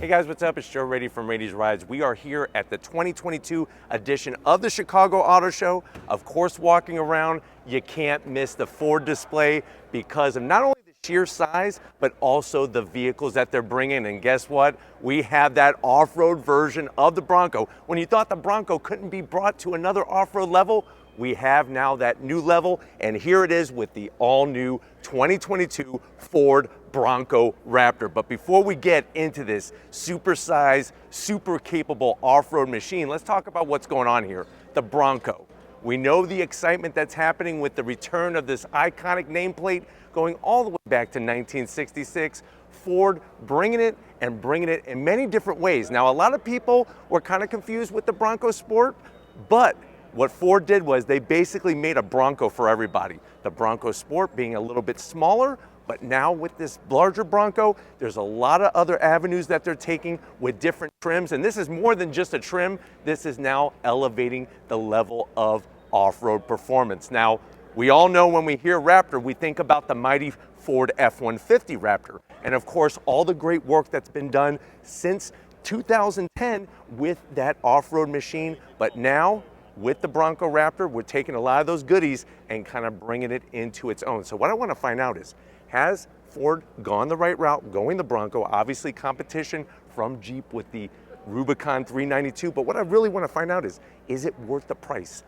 Hey guys, what's up? It's Joe Raiti from Raiti's Rides. We are here at the 2022 edition of the Chicago Auto Show. Of course, walking around, you can't miss the Ford display because of not only the sheer size, but also the vehicles that they're bringing. And guess what? We have that off-road version of the Bronco. When you thought the Bronco couldn't be brought to another off-road level, we have now that new level, and here it is with the all-new 2022 Ford Bronco Raptor. But before we get into this super-sized, super capable off-road machine, let's talk about what's going on here, the Bronco. We know the excitement that's happening with the return of this iconic nameplate going all the way back to 1966. Ford bringing it and bringing it in many different ways. Now, a lot of people were kind of confused with the Bronco Sport, but what Ford did was they basically made a Bronco for everybody. The Bronco Sport being a little bit smaller, but now with this larger Bronco, there's a lot of other avenues that they're taking with different trims. And this is more than just a trim. This is now elevating the level of off-road performance. Now, we all know when we hear Raptor, we think about the mighty Ford F-150 Raptor. And of course, all the great work that's been done since 2010 with that off-road machine. But now, with the Bronco Raptor, we're taking a lot of those goodies and kind of bringing it into its own. So what I want to find out is, has Ford gone the right route, going the Bronco? Obviously competition from Jeep with the Rubicon 392, but what I really want to find out is it worth the price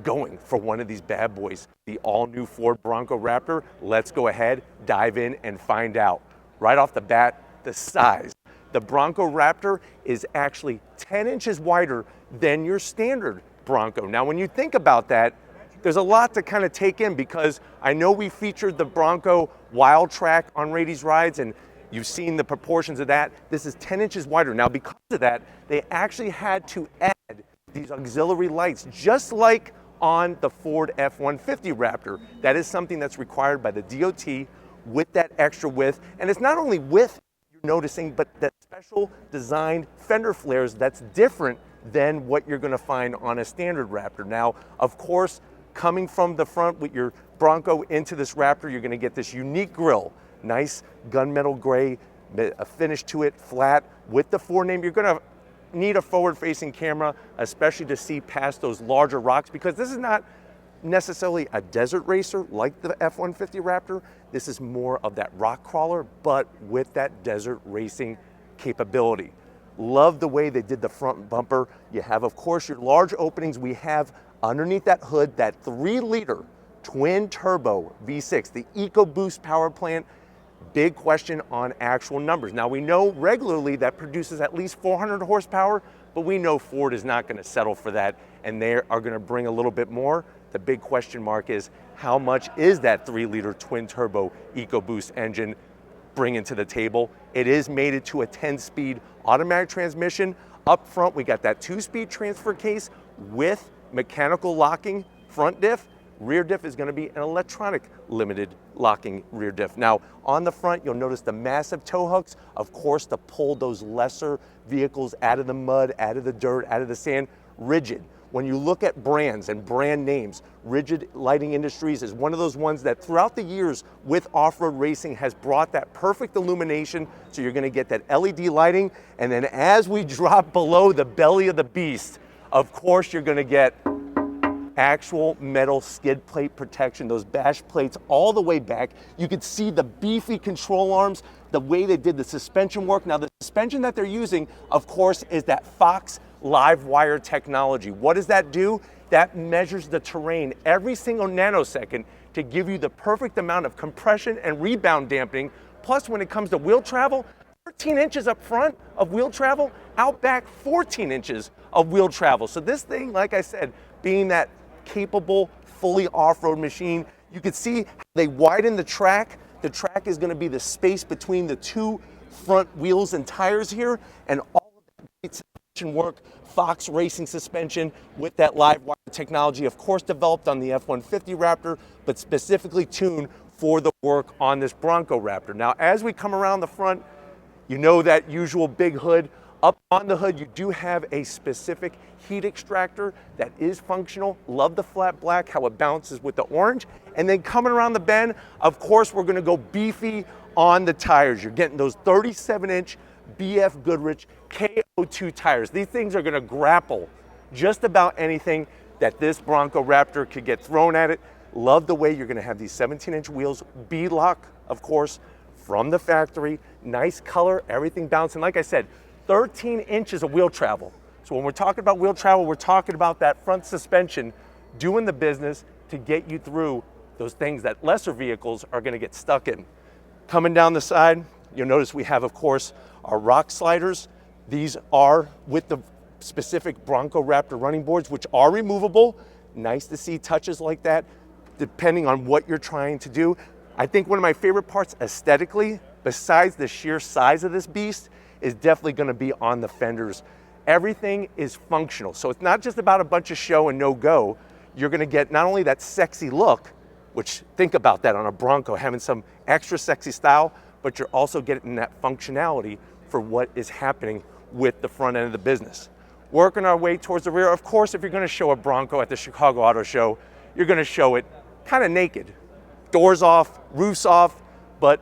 going for one of these bad boys, the all-new Ford Bronco Raptor? Let's go ahead, dive in, and find out. Right off the bat, the size. The Bronco Raptor is actually 10 inches wider than your standard Bronco. Now, when you think about that, there's a lot to kind of take in, because I know we featured the Bronco Wild Track on Raiti's Rides, and you've seen the proportions of that. This is 10 inches wider. Now, because of that, they actually had to add these auxiliary lights, just like on the Ford F-150 Raptor. That is something that's required by the DOT with that extra width. And it's not only width you're noticing, but that special designed fender flares that's different than what you're going to find on a standard Raptor. Now, of course, coming from the front with your Bronco into this Raptor, you're going to get this unique grille, nice gunmetal gray, a finish to it, flat with the Ford name. You're going to need a forward-facing camera, especially to see past those larger rocks, because this is not necessarily a desert racer like the F-150 Raptor. This is more of that rock crawler, but with that desert racing capability. Love the way they did the front bumper. You have, of course, your large openings. We have underneath that hood that 3-liter twin turbo V6, the EcoBoost power plant. Big question on actual numbers. Now, we know regularly that produces at least 400 horsepower, but we know Ford is not going to settle for that, and they are going to bring a little bit more. The big question mark is, how much is that 3-liter twin turbo EcoBoost engine bringing to the table? It is mated to a 10-speed automatic transmission. Up front, we got that 2-speed transfer case with mechanical locking front diff. Rear diff is going to be an electronic limited locking rear diff. Now, on the front, you'll notice the massive tow hooks, of course, to pull those lesser vehicles out of the mud, out of the dirt, out of the sand. Rigid. When you look at brands and brand names, Rigid Lighting Industries is one of those ones that throughout the years with off-road racing has brought that perfect illumination. So you're going to get that LED lighting. And then as we drop below the belly of the beast, of course, you're going to get actual metal skid plate protection, those bash plates all the way back. You could see the beefy control arms, the way they did the suspension work. Now, the suspension that they're using, of course, is that Fox live wire technology. What does that do? That measures the terrain every single nanosecond to give you the perfect amount of compression and rebound dampening. Plus, when it comes to wheel travel, 13 inches up front of wheel travel, out back 14 inches of wheel travel. So this thing, like I said, being that capable, fully off-road machine, you can see they widen the track. The track is going to be the space between the two front wheels and tires here, and all of that great suspension work, Fox racing suspension with that live wire technology, of course developed on the F-150 Raptor, but specifically tuned for the work on this Bronco Raptor. Now, as we come around the front, you know that usual big hood. Up on the hood, you do have a specific heat extractor that is functional. Love the flat black, how it bounces with the orange. And then coming around the bend, of course, we're gonna go beefy on the tires. You're getting those 37-inch BF Goodrich KO2 tires. These things are gonna grapple just about anything that this Bronco Raptor could get thrown at it. Love the way you're gonna have these 17-inch wheels, bead-lock, of course, from the factory. Nice color, everything bouncing. Like I said, 13 inches of wheel travel. So when we're talking about wheel travel, we're talking about that front suspension doing the business to get you through those things that lesser vehicles are gonna get stuck in. Coming down the side, you'll notice we have, of course, our rock sliders. These are with the specific Bronco Raptor running boards, which are removable. Nice to see touches like that, depending on what you're trying to do. I think one of my favorite parts aesthetically, besides the sheer size of this beast, is definitely gonna be on the fenders. Everything is functional. So it's not just about a bunch of show and no go. You're gonna get not only that sexy look, which think about that on a Bronco, having some extra sexy style, but you're also getting that functionality for what is happening with the front end of the business. Working our way towards the rear, of course, if you're gonna show a Bronco at the Chicago Auto Show, you're gonna show it kind of naked. Doors off, roofs off, but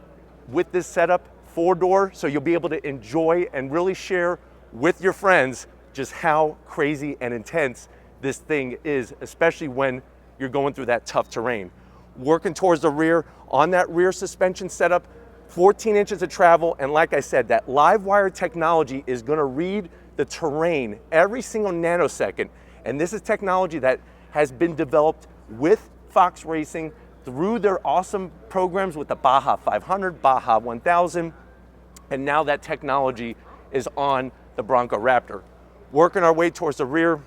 with this setup, 4-door, so you'll be able to enjoy and really share with your friends just how crazy and intense this thing is, especially when you're going through that tough terrain. Working towards the rear, on that rear suspension setup, 14 inches of travel, and like I said, that live wire technology is gonna read the terrain every single nanosecond, and this is technology that has been developed with Fox Racing through their awesome programs with the Baja 500, Baja 1000, and now that technology is on the Bronco Raptor. Working our way towards the rear,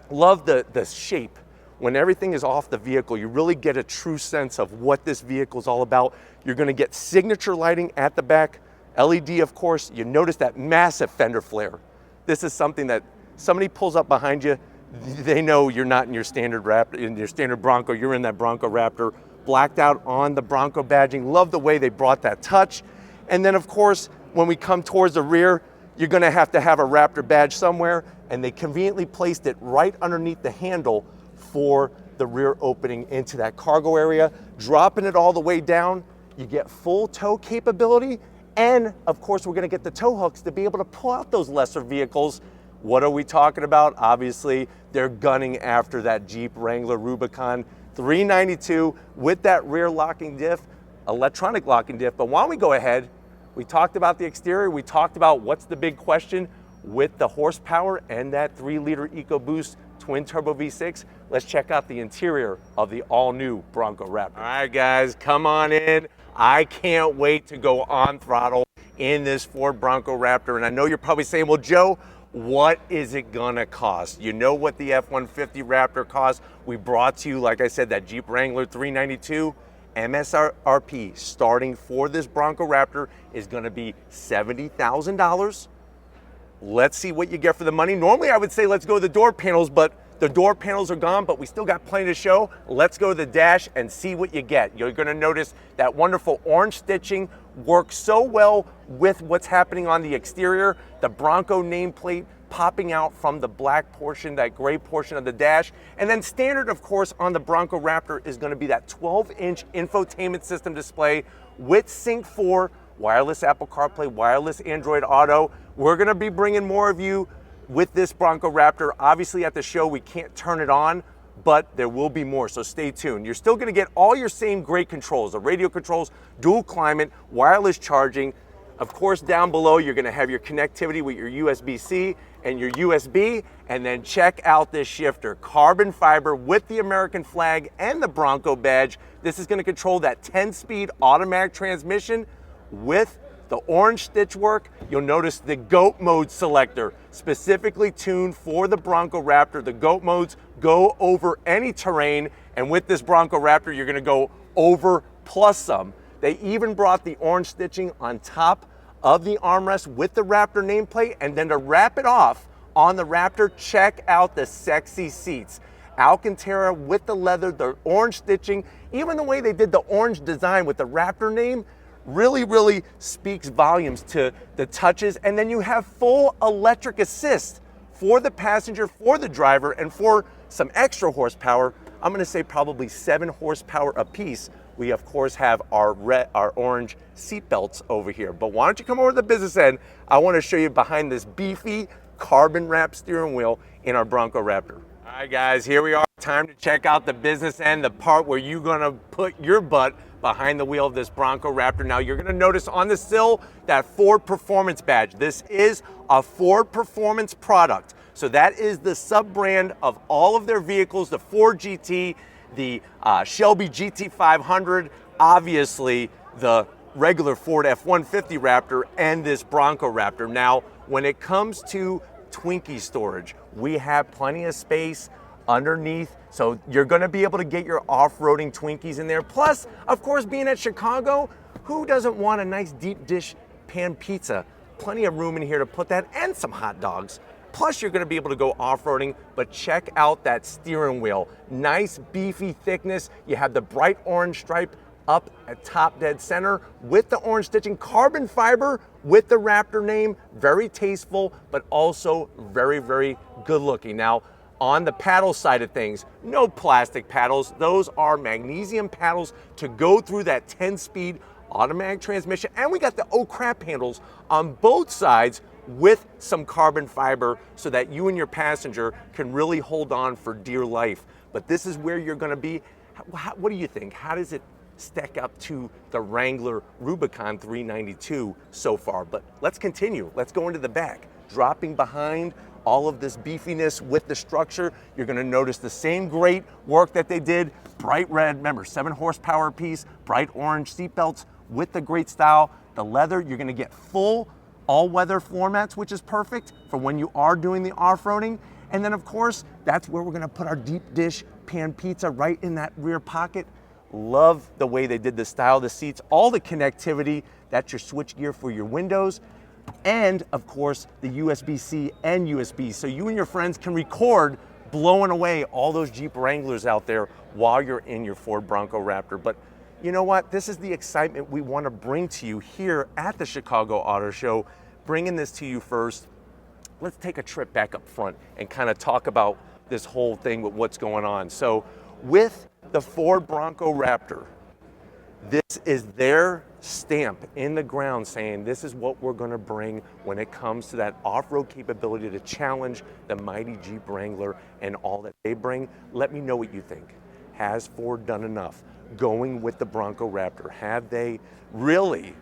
love the shape. When everything is off the vehicle, you really get a true sense of what this vehicle is all about. You're gonna get signature lighting at the back, LED, of course. You notice that massive fender flare. This is something that somebody pulls up behind you, they know you're not in your standard Raptor, in your standard Bronco, you're in that Bronco Raptor. Blacked out on the Bronco badging. Love the way they brought that touch. And then of course, when we come towards the rear, you're gonna have to have a Raptor badge somewhere, and they conveniently placed it right underneath the handle for the rear opening into that cargo area. Dropping it all the way down, you get full tow capability, and of course we're gonna get the tow hooks to be able to pull out those lesser vehicles. What are we talking about? Obviously, they're gunning after that Jeep Wrangler Rubicon 392 with that rear locking diff, electronic locking diff. But why don't we go ahead, we talked about the exterior, we talked about what's the big question with the horsepower and that 3-liter EcoBoost twin turbo V6. Let's check out the interior of the all-new Bronco Raptor. All right, guys, come on in. I can't wait to go on throttle in this Ford Bronco Raptor. And I know you're probably saying, well, Joe, what is it gonna cost? You know what the F-150 Raptor costs. We brought to you, like I said, that Jeep Wrangler 392. MSRP starting for this Bronco Raptor is gonna be $70,000. Let's see what you get for the money. Normally I would say let's go to the door panels, but the door panels are gone, but we still got plenty to show. Let's go to the dash and see what you get. You're gonna notice that wonderful orange stitching works so well with what's happening on the exterior. The Bronco nameplate popping out from the black portion, that gray portion of the dash. And then standard, of course, on the Bronco Raptor is gonna be that 12-inch infotainment system display with Sync 4, wireless Apple CarPlay, wireless Android Auto. We're gonna be bringing more of you with this Bronco Raptor. Obviously at the show, we can't turn it on, but there will be more, so stay tuned. You're still gonna get all your same great controls, the radio controls, dual climate, wireless charging. Of course, down below, you're gonna have your connectivity with your USB-C and your USB, and then check out this shifter, carbon fiber with the American flag and the Bronco badge. This is gonna control that 10-speed automatic transmission with the orange stitch work. You'll notice the GOAT mode selector, specifically tuned for the Bronco Raptor. The GOAT modes go over any terrain, and with this Bronco Raptor, you're gonna go over plus some. They even brought the orange stitching on top of the armrest with the Raptor nameplate, and then to wrap it off on the Raptor, check out the sexy seats. Alcantara with the leather, the orange stitching, even the way they did the orange design with the Raptor name, really speaks volumes to the touches. And then you have full electric assist for the passenger, for the driver, and for some extra horsepower. I'm gonna say probably 7 horsepower apiece we of course have our orange seat belts over here. But why don't you come over to the business end? I want to show you behind this beefy carbon wrap steering wheel in our Bronco Raptor. All right guys, here we are. Time to check out the business end, the part where you're gonna put your butt behind the wheel of this Bronco Raptor. Now you're gonna notice on the sill that Ford Performance badge. This is a Ford Performance product. So that is the sub-brand of all of their vehicles, the Ford GT, the Shelby GT500, obviously the regular Ford F-150 Raptor, and this Bronco Raptor. Now, when it comes to Twinkie storage, we have plenty of space underneath, so you're gonna be able to get your off-roading Twinkies in there. Plus, of course, being at Chicago, who doesn't want a nice deep dish pan pizza? Plenty of room in here to put that, and some hot dogs. Plus, you're gonna be able to go off-roading, but check out that steering wheel. Nice, beefy thickness. You have the bright orange stripe up at top dead center with the orange stitching, carbon fiber with the Raptor name. Very tasteful, but also very, very good looking. Now, on the paddle side of things, no plastic paddles. Those are magnesium paddles to go through that 10-speed automatic transmission. And we got the oh crap handles on both sides with some carbon fiber so that you and your passenger can really hold on for dear life. But this is where you're gonna be. What do you think? How does it stack up to the Wrangler Rubicon 392 so far? But let's continue. Let's go into the back. Dropping behind all of this beefiness with the structure, you're gonna notice the same great work that they did. Bright red, remember, 7 horsepower piece, bright orange seat belts with the great style. The leather, you're gonna get full all-weather floor mats, which is perfect for when you are doing the off-roading. And then of course, that's where we're gonna put our deep dish pan pizza, right in that rear pocket. Love the way they did the style of the seats, all the connectivity. That's your switch gear for your windows. And of course, the USB-C and USB. So you and your friends can record blowing away all those Jeep Wranglers out there while you're in your Ford Bronco Raptor. But you know what? This is the excitement we want to bring to you here at the Chicago Auto Show. Bringing this to you first. Let's take a trip back up front and kind of talk about this whole thing with what's going on. So with the Ford Bronco Raptor, this is their stamp in the ground saying this is what we're going to bring when it comes to that off-road capability to challenge the mighty Jeep Wrangler and all that they bring. Let me know what you think. Has Ford done enough going with the Bronco Raptor? Have they really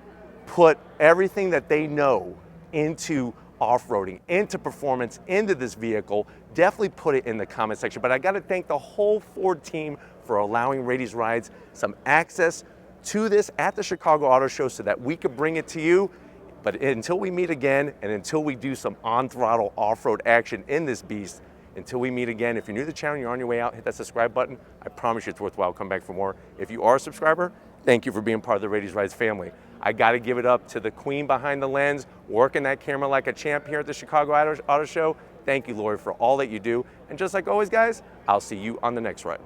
put everything that they know into off-roading, into performance, into this vehicle? Definitely put it in the comment section. But I got to thank the whole Ford team for allowing Raiti's Rides some access to this at the Chicago Auto Show so that we could bring it to you. But until we meet again, and until we do some on-throttle off-road action in this beast, until we meet again, if you're new to the channel, you're on your way out, hit that subscribe button. I promise you it's worthwhile. Come back for more. If you are a subscriber, thank you for being part of the Raiti's Rides family. I got to give it up to the queen behind the lens, working that camera like a champ here at the Chicago Auto Show. Thank you, Lori, for all that you do. And just like always, guys, I'll see you on the next ride.